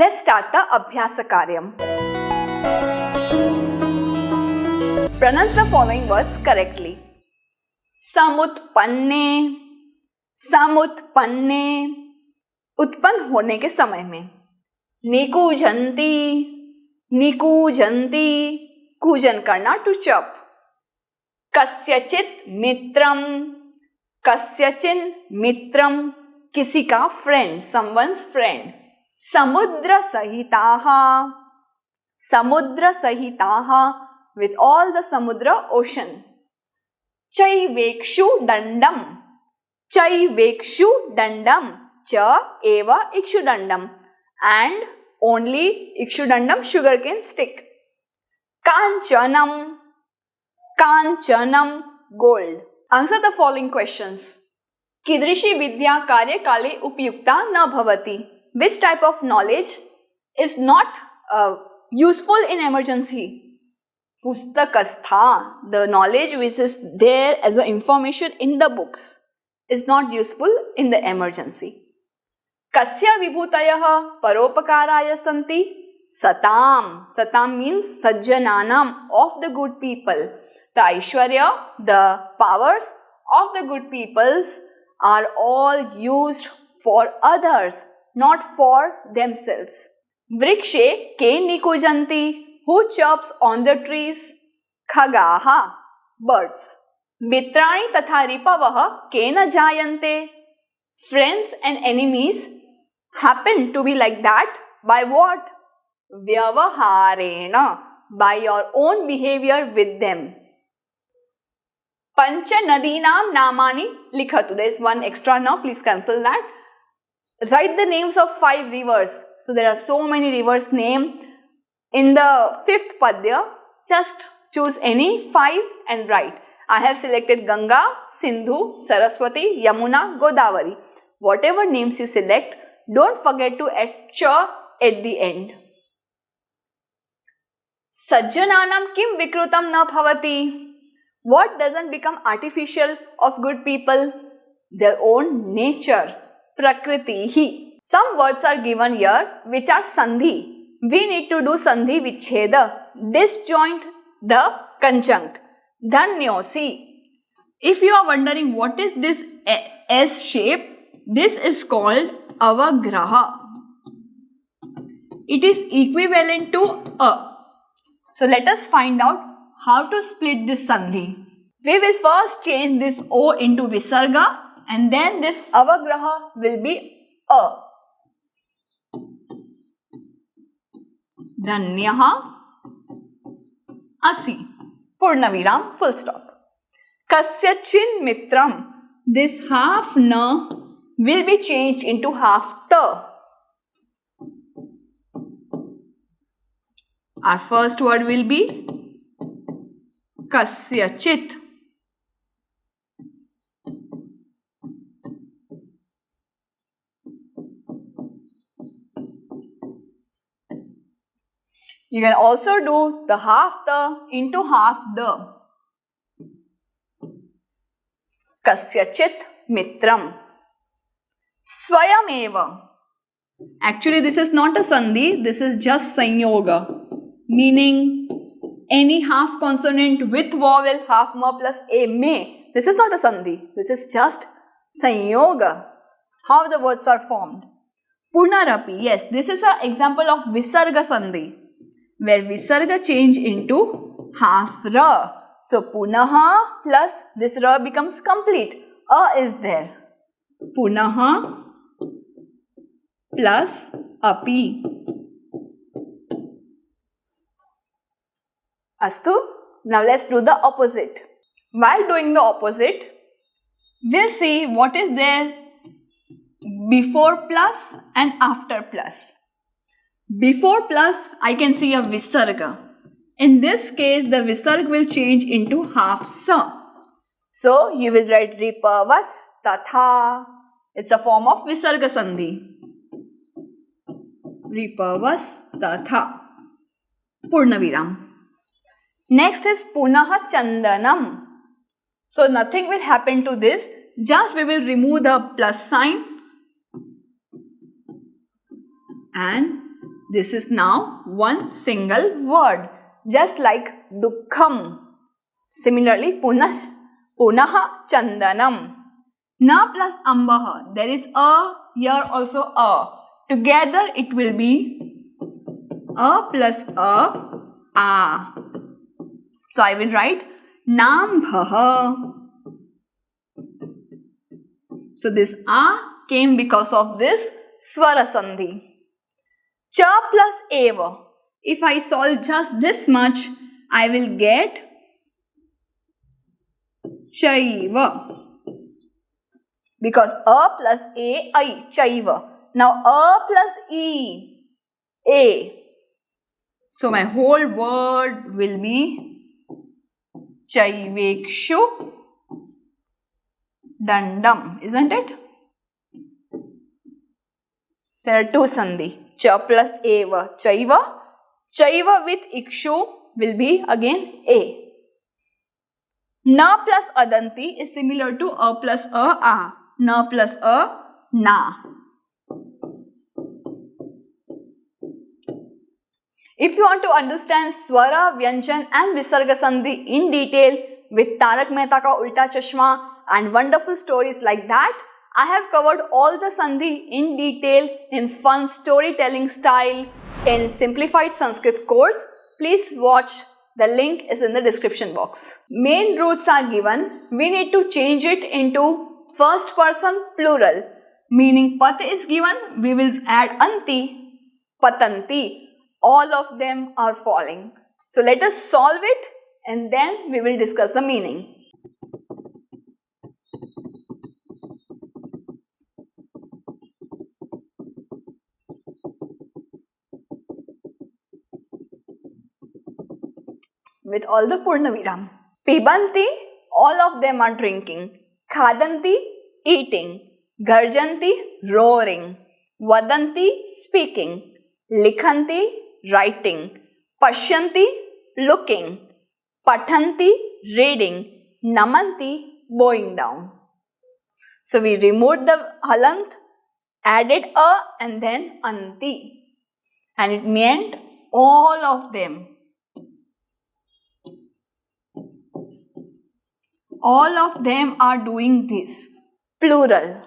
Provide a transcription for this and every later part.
Let's start the Abhyasa Karyam. Pronounce the following words correctly. Samutpanne, samutpanne, उत्पन्न होने के समय में. निकूजन्ति, निकूजन्ति, कूजन करना to chop. कस्यचित् मित्रम, कस्यचिन् मित्रम, किसी का friend, someone's friend. समुद्र सहिताः, समुद्र सहिताः, with all the samudra ocean. चैवेक्षु दंडम, चैवेक्षु दंडम, च एव इक्षुदंडम, and only इक्षुदंडम sugarcane stick. कांचनम, कांचनम, gold. Answer the following questions. कीदृशी विद्या कार्यकाले उपयुक्ता न भवति? Which type of knowledge is not useful in emergency? Pustakastha, the knowledge which is there as the information in the books, is not useful in the emergency. Kasya vibhutayah paropakaraya santi? Satam. Satam means sajjananam, of the good people. The Aishwarya, the powers of the good peoples are all used for others, not for themselves. Vrikshe ke nikujanti? Who chirps on the trees? Khagaha, birds. Mitrani tatha ripavaha kena jayante? Friends and enemies happen to be like that by what? Vyavaharena, by your own behavior with them. Pancha nadinam namani likhatu. There is one extra now, please cancel that. Write the names of 5 rivers. So there are so many rivers named. In the 5th padya, just choose any 5 and write. I have selected Ganga, Sindhu, Saraswati, Yamuna, Godavari. Whatever names you select, don't forget to add cha at the end. Sajjananam kim vikrutam na bhavati? What doesn't become artificial of good people? Their own nature. Prakritihi. Some words are given here which are sandhi. We need to do sandhi vichheda, disjoint the conjunct. Dhanyosi. If you are wondering what is this S shape, this is called avagraha. It is equivalent to a. So let us find out how to split this sandhi. We will first change this O into visarga and then this avagraha will be a. Dhanyaha asi. Purnaviram, full stop. Kasyachin mitram. This half na will be changed into half ta. Our first word will be kasyachit. You can also do the half the into half the. Kasyachit mitram. Swayameva. Actually, this is not a sandhi, this is just sanyoga. Meaning, any half consonant with vowel, half ma plus a may. This is not a sandhi, this is just sanyoga. How the words are formed. Punarapi, yes, this is an example of visarga sandhi, where visarga change into half ra. So punaha plus this ra becomes complete. A is there. Punaha plus api. Astu. Now let's do the opposite. While doing the opposite, we'll see what is there before plus and after plus. Before plus, I can see a visarga. In this case, the visarga will change into half sa. So, you will write ripavas tatha. It's a form of visarga sandhi. Ripavas tatha. Purnaviram. Next is punaha chandanam. So, nothing will happen to this. Just we will remove the plus sign and This is now one single word, just like dukkham. Similarly, punaha chandanam. Na plus ambah, there is a, here also a. Together it will be a plus a. So I will write nambha. So this a came because of this swara sandhi. Cha plus eva. If I solve just this much, I will get chaiva. Because a plus a, I, chaiva. Now a plus e, a. So my whole word will be chaivekshu dandam, isn't it? There are two sandhi. Cha plus eva, chaiva. Chaiva with ikshu will be again a. Na plus adanti is similar to a plus a. Na plus a, na. If you want to understand swara, vyanjan and visarga sandhi in detail with Tarak Mehta Ka Ulta Chashma and wonderful stories like that, I have covered all the sandhi in detail in fun storytelling style in Simplified Sanskrit course. Please watch. The link is in the description box. Main roots are given. We need to change it into first person plural. Meaning pat is given. We will add anti, patanti. All of them are falling. So let us solve it and then we will discuss the meaning. With all the Purna Viram. Pibanti, all of them are drinking. Khadanti, eating. Garjanti, roaring. Vadanti, speaking. Likhanti, writing. Pashyanti, looking. Pathanti, reading. Namanti, bowing down. So we removed the halant, added a and then anti. And it meant all of them. All of them are doing this. Plural.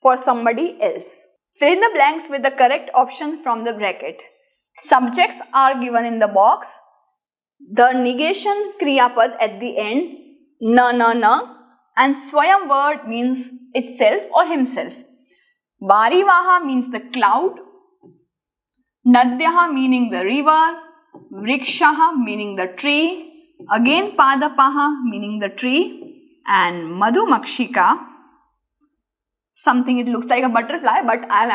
For somebody else. Fill in the blanks with the correct option from the bracket. Subjects are given in the box. The negation kriyapad at the end, na, and swayam word means itself or himself. Varivaha means the cloud. Nadyaha meaning the river. Vrikshaha meaning the tree. Again Padapaha meaning the tree. And Madhumakshika, something it looks like a butterfly, but I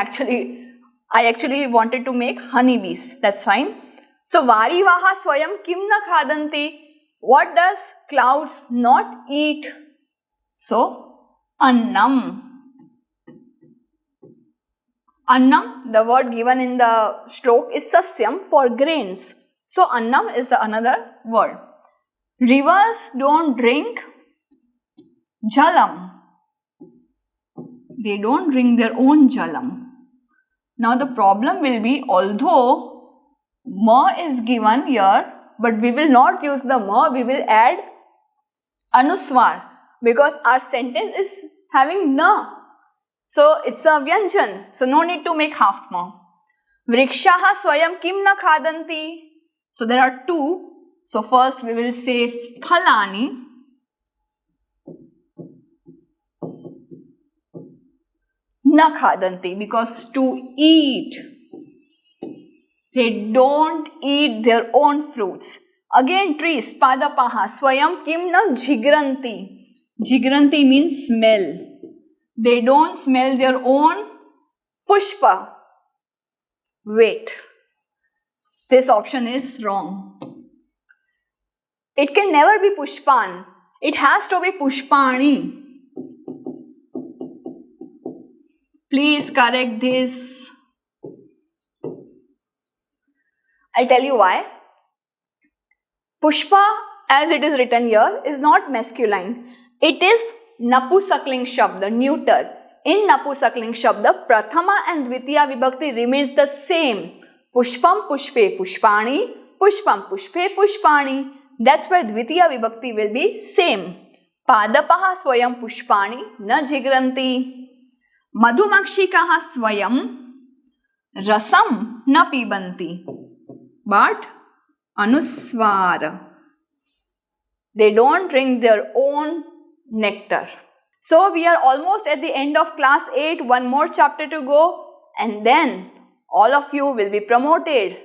actually wanted to make honeybees. That's fine. So Varivaha Swayam Kim na Khadanti. What does clouds not eat? So Annam. Annam, the word given in the stroke is Sasyam for grains. So Annam is the another word. Rivers don't drink Jalam. They don't drink their own Jalam. Now the problem will be, although ma is given here, but we will not use the ma, we will add anuswar because our sentence is having na. So it's a vyanjan. So no need to make half ma. Vrikshaha swayam kim na khadanti. So there are two. So first we will say phalani. Na khadanti, because to eat. They don't eat their own fruits. Again trees, padapaha, swayam kim na jigranti. Jigranti means smell. They don't smell their own pushpa. Wait. This option is wrong. It can never be pushpan. It has to be pushpani. Please correct this. I'll tell you why. Pushpa, as it is written here, is not masculine. It is Napusakling Shabda, neuter. In Napusakling Shabda, Prathama and Dvitiya Vibhakti remains the same. Pushpam pushpe pushpani, pushpam pushpe pushpani. That's where Dvitiya Vibhakti will be same. Padapaha swayam pushpani na jigranti. Madhumakshikaha swayam rasam na pibanti. But anuswara. They don't drink their own nectar. So we are almost at the end of class 8. One more chapter to go. And then all of you will be promoted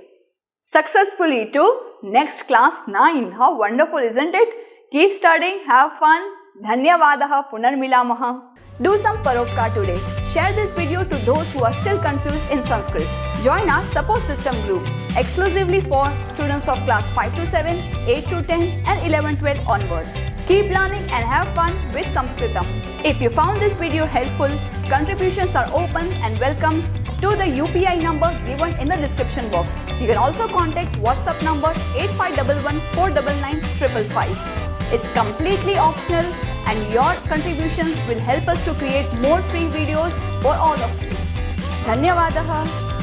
successfully to next class 9. How wonderful, isn't it? Keep studying, have fun. Dhanyavadaha punarmilamaha. Do some paropkar today. Share this video to those who are still confused in Sanskrit. Join our support system group exclusively for students of class 5 to 7, 8 to 10 and 11-12 onwards. Keep learning and have fun with Sanskritam. If you found this video helpful, contributions are open and welcome to the UPI number given in the description box. You can also contact WhatsApp number 8511 499 555. It's completely optional and your contributions will help us to create more free videos for all of you. Dhanyavadaha.